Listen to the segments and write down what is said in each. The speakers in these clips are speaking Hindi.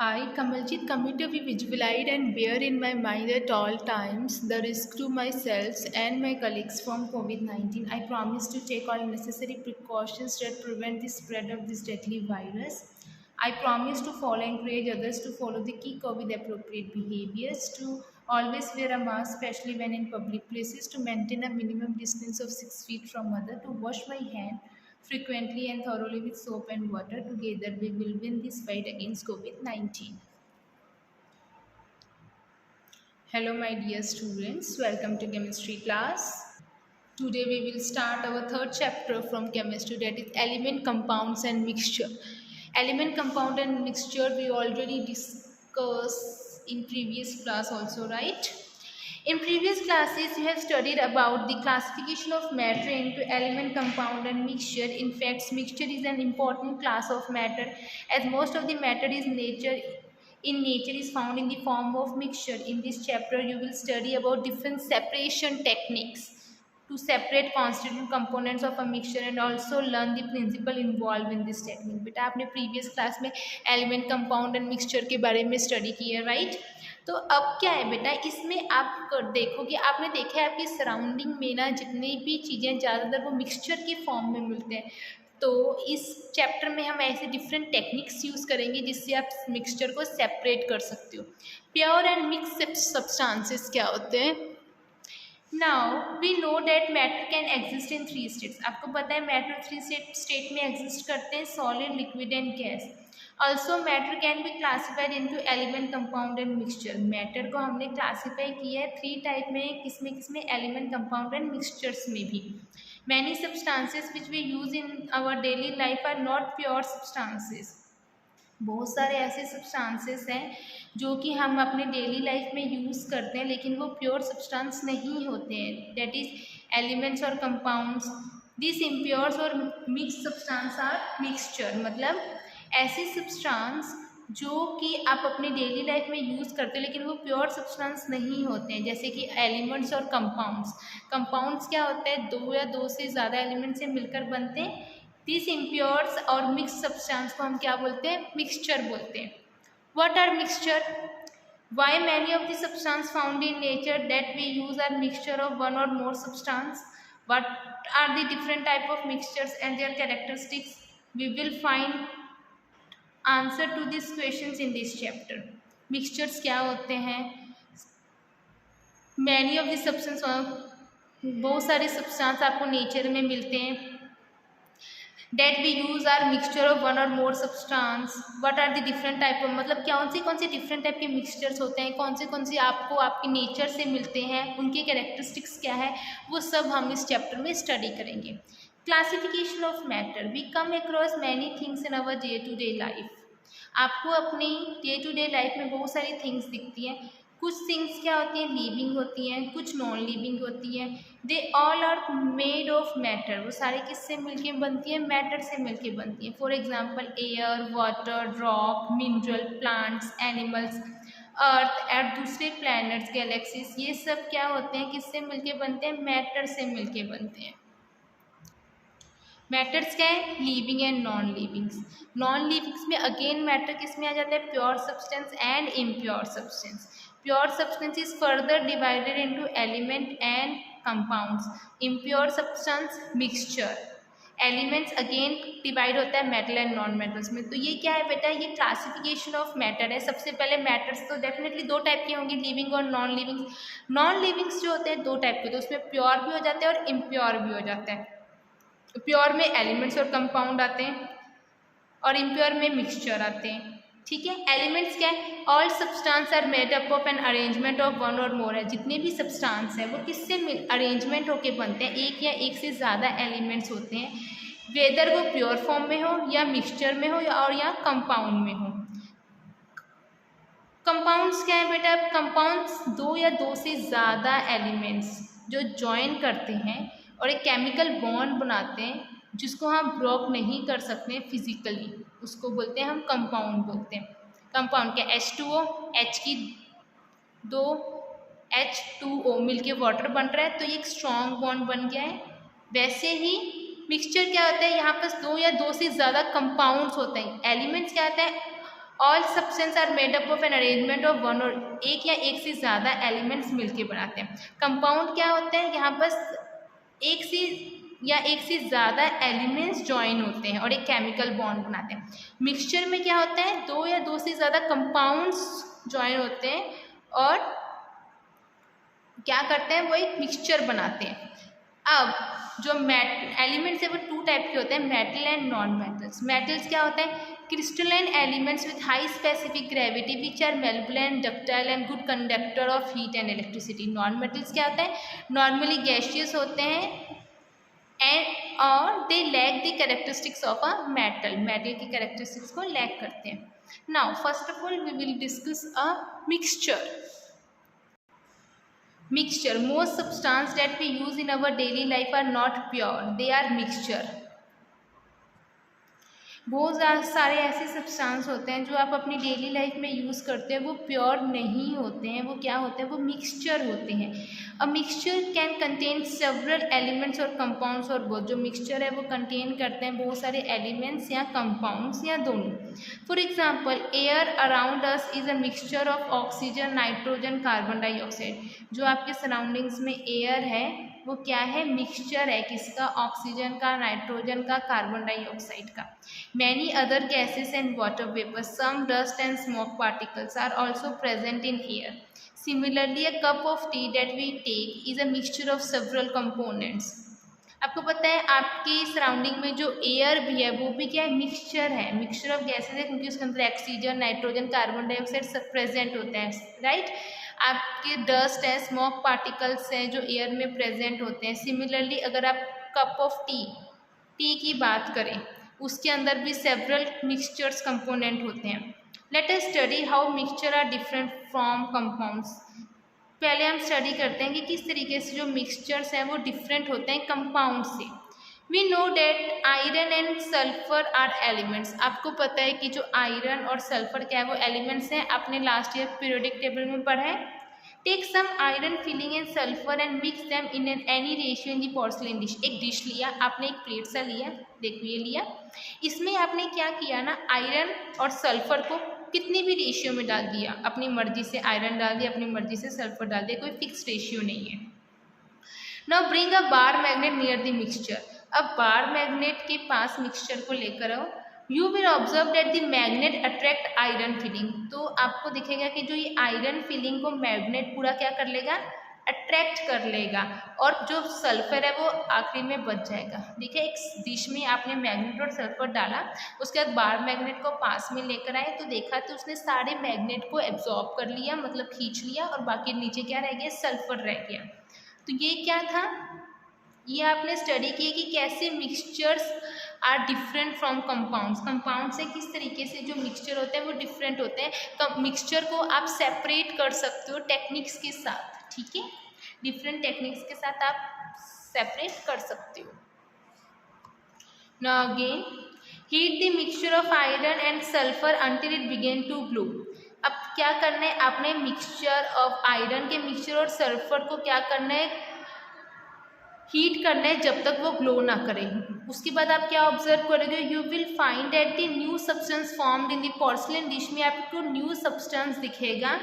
I, Kamaljit, commit to be vigilant and bear in my mind at all times the risk to myself and my colleagues from COVID 19. I promise to take all necessary precautions that prevent the spread of this deadly virus. I promise to follow and encourage others to follow the key COVID appropriate behaviors, to always wear a mask, especially when in public places, to maintain a minimum distance of 6 feet from other, to wash my hand frequently and thoroughly with soap and water. Together, we will win this fight against COVID 19. Hello, my dear students. Welcome to chemistry class. Today, we will start our third chapter from chemistry, that is element, compounds, and mixture. Element, compound, and mixture we already discussed in previous class, also, right? In previous classes, you have studied about the classification of matter into element, compound, and mixture. In fact, mixture is an important class of matter, as most of the matter is nature is found in the form of mixture. In this chapter, you will study about different separation techniques to separate constituent components of a mixture and also learn the principle involved in this technique. बेटा आपने previous class में element, compound and mixture के बारे में study किया, right? तो अब क्या है बेटा, इसमें आप देखोगे, आपने देखा है आपकी सराउंडिंग में ना जितनी भी चीज़ें ज़्यादातर वो मिक्सचर के फॉर्म में मिलते हैं। तो इस चैप्टर में हम ऐसे डिफरेंट टेक्निक्स यूज़ करेंगे जिससे आप मिक्सचर को सेपरेट कर सकते हो। प्योर एंड मिक्स सब्सटेंसेस क्या होते हैं? Now we know that matter can exist in 3 states. आपको पता है मैटर 3 स्टेट में एग्जिस्ट करते हैं, solid, liquid and gas. Also matter can be classified into element, compound and mixture. Matter को हमने क्लासीफाई किया है 3 टाइप में, किसमें किसमें? एलिमेंट, कंपाउंड एंड मिक्सचर्स में भी। Many substances which we use in our daily life are not pure substances. बहुत सारे ऐसे सब्सटेंसेस हैं जो कि हम अपने डेली लाइफ में यूज़ करते हैं लेकिन वो प्योर सब्सटेंस नहीं होते हैं, डेट इज़ एलिमेंट्स और कंपाउंड्स। दिस इम्प्योर्स और मिक्स सब्सटेंस आर मिक्सचर। मतलब ऐसे सब्सटेंस जो कि आप अपनी डेली लाइफ में यूज़ करते हैं लेकिन वो प्योर सब्सटेंस नहीं होते हैं, जैसे कि एलिमेंट्स और कंपाउंड्स। कंपाउंड्स क्या होता है? 2 या 2 से ज़्यादा एलिमेंट से मिलकर बनते हैं। दिस इम्प्योर्स और मिक्स सब्सटेंस को हम क्या बोलते हैं? मिक्सचर बोलते हैं। What are mixture? Why many of the substances found in nature that we use are mixture of one or more substance? What are the different type of mixtures and their characteristics? We will find answer to these questions in this chapter. Mixtures क्या होते हैं? Many of the substance, बहुत सारे सब्सटेंस आपको नेचर में मिलते हैं। That we use are mixture of one और more substance. What are the different type of, मतलब कौन से डिफरेंट टाइप के मिक्सचर्स होते हैं, कौन से आपको आपके नेचर से मिलते हैं, उनके कैरेक्टरिस्टिक्स क्या है, वो सब हम इस चैप्टर में स्टडी करेंगे। Classification of matter, we come across many things in our day to day life. आपको अपनी डे टू डे लाइफ में बहुत सारी थिंग्स दिखती हैं। कुछ थिंग्स क्या होती हैं? लिविंग होती हैं, कुछ नॉन लिविंग होती हैं। They all are made of matter. वो सारे किससे मिलके बनती हैं? मैटर से मिलके बनती हैं। For example air, water, rock, mineral, plants, animals, earth और दूसरे प्लैनेट्स, गैलेक्सीज, ये सब क्या होते हैं? किससे मिलके बनते हैं? मैटर से मिलके बनते हैं। मैटर्स क्या है? Living and non livings. Non livings में अगेन मैटर किस में आ जाता है? Pure substance and impure substance. Pure substance is further divided into element and compounds. Impure substance mixture. Elements again divide होता है मेटल एंड नॉन मेटल्स में। तो ये क्या है बेटा? ये क्लासिफिकेशन ऑफ मैटर है। सबसे पहले मैटर्स तो डेफिनेटली 2 टाइप के होंगे, लिविंग और नॉन लिविंग्स। नॉन लिविंग्स जो होते हैं 2 टाइप के, तो उसमें प्योर भी हो जाते हैं और इम्प्योर भी हो जाता है। प्योर में एलिमेंट्स और कंपाउंड आते हैं और इम्प्योर में मिक्सचर आते हैं। ठीक है। एलिमेंट्स क्या है? All substance are made up of an arrangement of one और मोर है। जितने भी सब्सटेंस हैं वो किससे अरेंजमेंट होके बनते हैं? एक या एक से ज़्यादा एलिमेंट्स होते हैं, वेदर वो प्योर फॉर्म में हो या मिक्सचर में हो या कंपाउंड में हो। कंपाउंड्स क्या है बेटा? कंपाउंड्स 2 या 2 से ज़्यादा एलिमेंट्स जो ज्वाइन करते हैं और एक केमिकल बॉन्ड बनाते हैं जिसको हम ब्रेक नहीं कर सकते फिजिकली, उसको बोलते हैं हम कंपाउंड बोलते हैं। कंपाउंड क्या? H2O, H की 2 H2O मिलके वाटर बन रहा है तो ये एक स्ट्रॉन्ग बॉन्ड बन गया है। वैसे ही मिक्सचर क्या होता है? यहाँ पर 2 या 2 से ज़्यादा कंपाउंड्स होते हैं। एलिमेंट्स क्या होता है? All substance are made up of an arrangement of one और एक या एक से ज़्यादा एलिमेंट्स मिलके बनाते हैं। कंपाउंड क्या होते हैं, यहाँ पर एक से ज़्यादा एलिमेंट्स ज्वाइन होते हैं और एक केमिकल बॉन्ड बनाते हैं। मिक्सचर में क्या होता है, दो या दो से ज़्यादा कंपाउंड्स ज्वाइन होते हैं और क्या करते हैं, वो एक मिक्सचर बनाते हैं। अब जो एलिमेंट्स है वो टू टाइप के होते हैं, metal and non metals. Metals क्या होते हैं, crystalline elements with high specific gravity which are malleable and ductile and good conductor of heat and electricity. Non metals क्या होते हैं, नॉर्मली गैसियस होते हैं एंड और they lack the characteristics of a metal, metal की कैरेक्टरिस्टिक्स को लैक करते हैं। Now first of all we will discuss a mixture. Mixture. Most substances that we use in our daily life are not pure. They are mixture. बहुत सारे ऐसे सब्सटेंस होते हैं जो आप अपनी डेली लाइफ में यूज़ करते हैं, वो प्योर नहीं होते हैं, वो क्या होते हैं, वो मिक्सचर होते हैं। A mixture can contain several elements और कंपाउंड्स और बोथ। जो मिक्सचर है वो कंटेन करते हैं बहुत सारे एलिमेंट्स या कंपाउंड्स या दोनों। For example air around us is a mixture of oxygen, nitrogen, carbon dioxide. जो आपके सराउंडिंग्स में एयर है वो क्या है, मिक्सचर है, किसका, ऑक्सीजन का, नाइट्रोजन का, कार्बन डाइऑक्साइड का। Many other gases and water vapor, some dust and smoke particles are also present in air. Similarly, a cup of tea that we take is a mixture of several components. आपको पता है आपकी सराउंडिंग में जो एयर भी है वो भी क्या है, मिक्सचर है, मिक्सचर ऑफ गैसेज है, क्योंकि उसके अंदर ऑक्सीजन, नाइट्रोजन, कार्बन डाइऑक्साइड सब प्रेजेंट होते हैं, राइट। आपके डस्ट है, स्मोक पार्टिकल्स हैं जो एयर में प्रेजेंट होते हैं। सिमिलरली अगर आप कप ऑफ टी की बात करें, उसके अंदर भी सेवरल मिक्सचर्स कंपोनेंट होते हैं। Let us study how mixture are different from compounds. पहले हम स्टडी करते हैं कि किस तरीके से जो मिक्सचर्स हैं वो डिफरेंट होते हैं कंपाउंड से। We know that iron and sulphur are elements. आपको पता है कि जो आयरन और सल्फर क्या है, वो एलिमेंट्स हैं, आपने लास्ट ईयर पीरियोडिक टेबल में पढ़ा है। Take some iron filing and sulphur and mix them in an any ratio in the porcelain dish. एक डिश लिया आपने, एक प्लेट सा लिया, देखो ये लिया, इसमें आपने क्या किया ना, आयरन और सल्फर को कितनी भी रेशियो में डाल दिया, अपनी मर्जी से आयरन डाल दिया, अपनी मर्जी से सल्फर डाल दिया, कोई फिक्स रेशियो नहीं है। Now bring a bar magnet near the mixture. अब बार मैग्नेट के पास मिक्सचर को लेकर आओ। You will observe that the magnet attract iron filling. तो आपको दिखेगा कि जो ये आयरन फिलिंग को मैग्नेट पूरा क्या कर लेगा, अट्रैक्ट कर लेगा, और जो सल्फर है वो आखिरी में बच जाएगा। देखिए एक डिश में आपने मैग्नेट और सल्फर डाला, उसके बाद बार मैग्नेट को पास में लेकर आए तो देखा तो उसने सारे मैग्नेट को एब्जॉर्ब कर लिया, मतलब खींच लिया, और बाकी नीचे क्या रह गया, सल्फर रह गया। तो ये क्या था, ये आपने स्टडी की कि कैसे mixtures are different from compounds. Compound से किस तरीके से जो मिक्सचर होते हैं वो डिफरेंट होते हैं। मिक्सचर को आप सेपरेट कर सकते हो टेक्निक्स के साथ, ठीक है, डिफरेंट टेक्निक्स के साथ आप सेपरेट कर सकते हो। Now again heat the mixture of iron and sulphur until it began to glow. अब क्या करना है, आपने मिक्सचर ऑफ आयरन के मिक्सचर और सल्फर को क्या करना है, हीट करना है जब तक वो ग्लो ना करे। उसके बाद आप क्या ऑब्जर्व करोगे, you will find that the new substance formed in the porcelain dish में आपको न्यू सब्सटेंस दिखेगा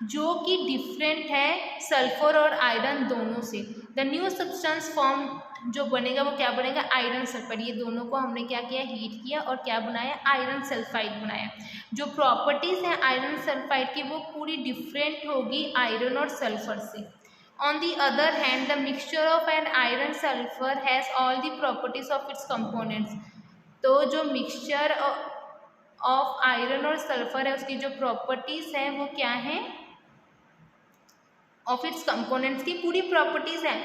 जो कि डिफरेंट है सल्फर और आयरन दोनों से। द न्यू सब्सटेंस फॉर्म जो बनेगा वो क्या बनेगा, आयरन सल्फाइड। ये दोनों को हमने क्या किया, हीट किया और क्या बनाया, आयरन सल्फाइड बनाया। जो प्रॉपर्टीज़ हैं आयरन सल्फाइड की वो पूरी डिफरेंट होगी आयरन और सल्फर से। On the other hand, the mixture of an iron sulfur has all the properties of its components. तो जो मिक्सचर ऑफ आयरन और सल्फर है उसकी जो प्रॉपर्टीज हैं वो क्या हैं, ऑफ इट्स कंपोनेंट्स की पूरी प्रॉपर्टीज हैं।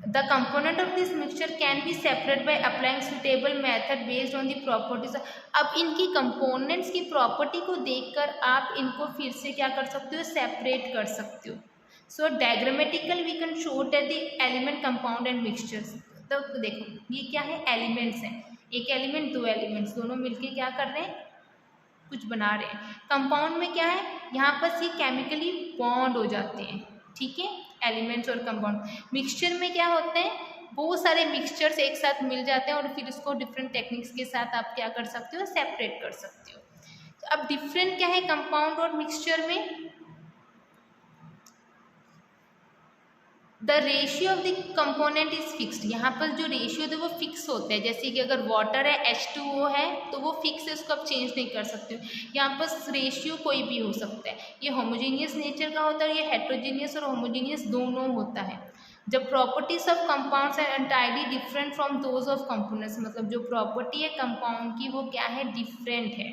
The component of this mixture can be separate by applying suitable method based on the properties. अब इनकी कंपोनेंट्स की प्रॉपर्टी को देखकर आप इनको फिर से क्या कर सकते हो, सेपरेट कर सकते हो। So diagrammatical we can show that the element, compound and mixtures. तो देखो ये क्या है, एलिमेंट्स हैं, एक एलिमेंट दो एलिमेंट्स दोनों मिलके क्या कर रहे हैं, कुछ बना रहे हैं। कंपाउंड में क्या है, यहाँ पर ये केमिकली बॉन्ड हो जाते हैं, ठीक है, एलिमेंट्स और कंपाउंड। मिक्सचर में क्या होते हैं, बहुत सारे मिक्सचर्स एक साथ मिल जाते हैं और फिर इसको डिफरेंट टेक्निक्स के साथ आप क्या कर सकते हो, सेपरेट कर सकते हो। अब डिफरेंट क्या है कंपाउंड और मिक्सचर में? The ratio of the component is fixed. यहाँ पर जो रेशियो है वो फिक्स होता है। जैसे कि अगर वाटर है H2O है तो वो फिक्स है, उसको आप चेंज नहीं कर सकते हो। यहाँ पर रेशियो कोई भी हो सकता है। ये होमोजीनियस नेचर का होता है, ये हेट्रोजीनियस और होमोजीनियस दोनों होता है। जब properties of compounds are entirely different from those of components, मतलब जो प्रॉपर्टी है कंपाउंड की वो क्या है, डिफरेंट है।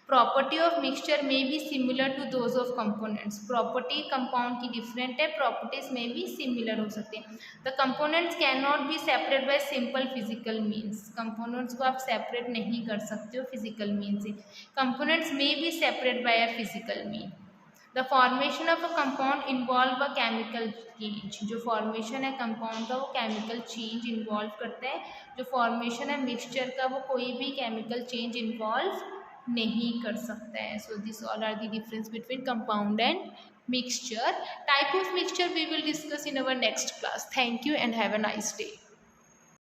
प्रॉपर्टी ऑफ मिक्सचर में be similar to those of components. Property compound की डिफरेंट है, प्रॉपर्टीज में भी सिमिलर हो सकते हैं। The components can not be separate by simple physical means. Components को आप सेपरेट नहीं कर सकते हो फिजिकल मीन से। कंपोनेंट्स में be separate by a physical mean. The formation of a compound involve a chemical change. जो फॉर्मेशन है कंपाउंड का वो केमिकल चेंज इन्वॉल्व करता है। जो फॉर्मेशन है मिक्सचर का वो कोई भी केमिकल चेंज इन्वॉल्व नहीं कर सकता है। So this all are the difference between compound and mixture. Type of mixture we will discuss in our next class. Thank you and have a nice day.